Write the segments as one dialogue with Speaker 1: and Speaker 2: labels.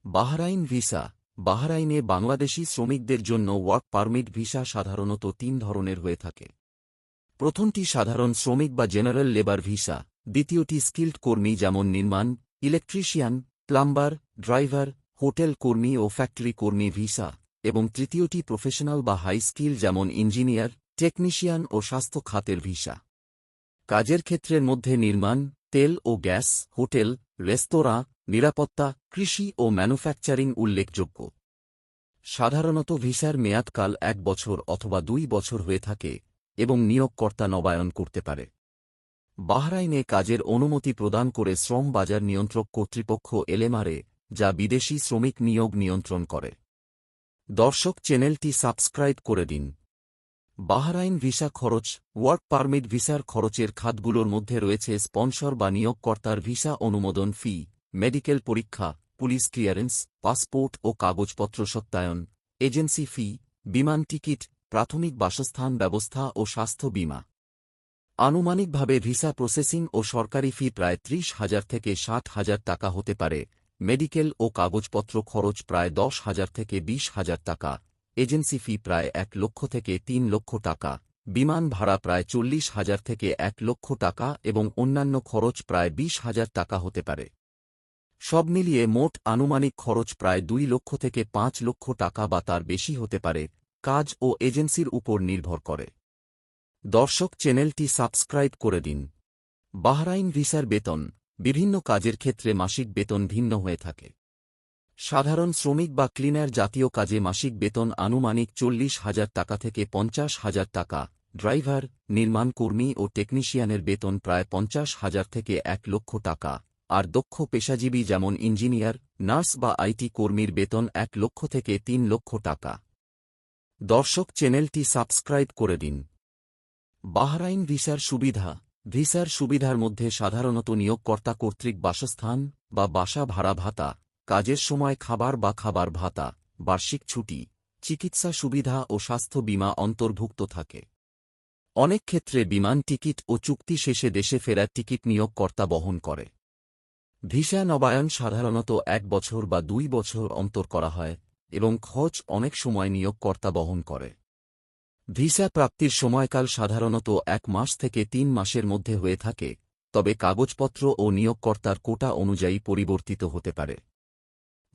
Speaker 1: Bahrain visa. বাহরাইনে Bangladeshi শ্রমিকদের জন্য work permit visa সাধারণত ৩ ধরনের হয়ে থাকে। প্রথমটি সাধারণ শ্রমিক বা জেনারেল লেবার ভিসা, দ্বিতীয়টি স্কিল্ড কর্মী যেমন নির্মাণ, ইলেকট্রিশিয়ান, প্লাম্বার, ড্রাইভার, হোটেল কর্মী ও ফ্যাক্টরি কর্মী ভিসা, এবং তৃতীয়টি প্রফেশনাল বা হাই স্কিল যেমন ইঞ্জিনিয়ার, টেকনিশিয়ান ও স্বাস্থ্য খাতের ভিসা। কাজের ক্ষেত্রের মধ্যে নির্মাণ, তেল ও গ্যাস, হোটেল, রেস্তোরাঁ, নিরাপত্তা, কৃষি ও ম্যানুফ্যাকচারিং উল্লেখযোগ্য। সাধারণত ভিসার মেয়াদকাল ১ বছর অথবা ২ বছর হয়ে থাকে এবং নিয়োগকর্তা নবায়ন করতে পারে। বাহরাইনে কাজের অনুমতি প্রদান করে শ্রম বাজার নিয়ন্ত্রক কর্তৃপক্ষ এলএমআরএ, যা বিদেশি শ্রমিক নিয়োগ নিয়ন্ত্রণ করে। দর্শক, চ্যানেলটি সাবস্ক্রাইব করে দিন। বাহরাইন ভিসা খরচ। ওয়ার্ক পারমিট ভিসার খরচের খাতগুলোর মধ্যে রয়েছে স্পন্সর বা নিয়োগকর্তার ভিসা অনুমোদন ফি, মেডিকেল পরীক্ষা, পুলিশ ক্লিয়ারেন্স, পাসপোর্ট ও কাগজপত্র সত্যায়ন, এজেন্সি ফি, বিমান টিকিট, প্রাথমিক বাসস্থান ব্যবস্থা ও স্বাস্থ্য বীমা। আনুমানিকভাবে ভিসা প্রসেসিং ও সরকারি ফি প্রায় ৩০,০০০ থেকে ৬০,০০০ টাকা হতে পারে। মেডিকেল ও কাগজপত্র খরচ প্রায় ১০,০০০ থেকে ২০,০০০ টাকা, এজেন্সি ফি প্রায় ১ লক্ষ থেকে ৩ লক্ষ টাকা, বিমান ভাড়া প্রায় ৪০,০০০ থেকে ১ লক্ষ টাকা এবং অন্যান্য খরচ প্রায় ২০,০০০ টাকা হতে পারে। সব মিলিয়ে মোট আনুমানিক খরচ প্রায় ২ লক্ষ থেকে ৫ লক্ষ টাকা বা তার বেশি হতে পারে, কাজ ও এজেন্সির উপর নির্ভর করে। দর্শক, চ্যানেলটি সাবস্ক্রাইব করে দিন। বাহরাইন ভিসার বেতন। বিভিন্ন কাজের ক্ষেত্রে মাসিক বেতন ভিন্ন হয়ে থাকে। সাধারণ শ্রমিক বা ক্লিনার জাতীয় কাজে মাসিক বেতন আনুমানিক ৪০,০০০ টাকা থেকে ৫০,০০০ টাকা, ড্রাইভার, নির্মাণ কর্মী ও টেকনিশিয়ানের বেতন প্রায় ৫০,০০০ থেকে ১ লক্ষ টাকা, আর দক্ষ পেশাজীবী যেমন ইঞ্জিনিয়ার, নার্স বা আইটি কর্মীর বেতন ১ লক্ষ থেকে ৩ লক্ষ টাকা। দর্শক, চ্যানেলটি সাবস্ক্রাইব করে দিন। বাহরাইন ভিসার সুবিধা। ভিসার সুবিধার মধ্যে সাধারণত নিয়োগকর্তা কর্তৃক বাসস্থান বা বাসা ভাড়া ভাতা, কাজের সময় খাবার বা খাবার ভাতা, বার্ষিক ছুটি, চিকিৎসা সুবিধা ও স্বাস্থ্য বীমা অন্তর্ভুক্ত থাকে। অনেক ক্ষেত্রে বিমান টিকিট ও চুক্তি শেষে দেশে ফেরার টিকিট নিয়োগকর্তা বহন করে। ভিসা নবায়ন সাধারণত ১ বছর বা ২ বছর অন্তর করা হয় এবং খরচ অনেক সময় নিয়োগকর্তা বহন করে। ভিসা প্রাপ্তির সময়কাল সাধারণত ১ মাস থেকে ৩ মাসের মধ্যে হয়ে থাকে, তবে কাগজপত্র ও নিয়োগকর্তার কোটা অনুযায়ী পরিবর্তিত হতে পারে।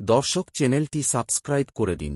Speaker 1: দর্শক, চ্যানেলটি সাবস্ক্রাইব করে দিন।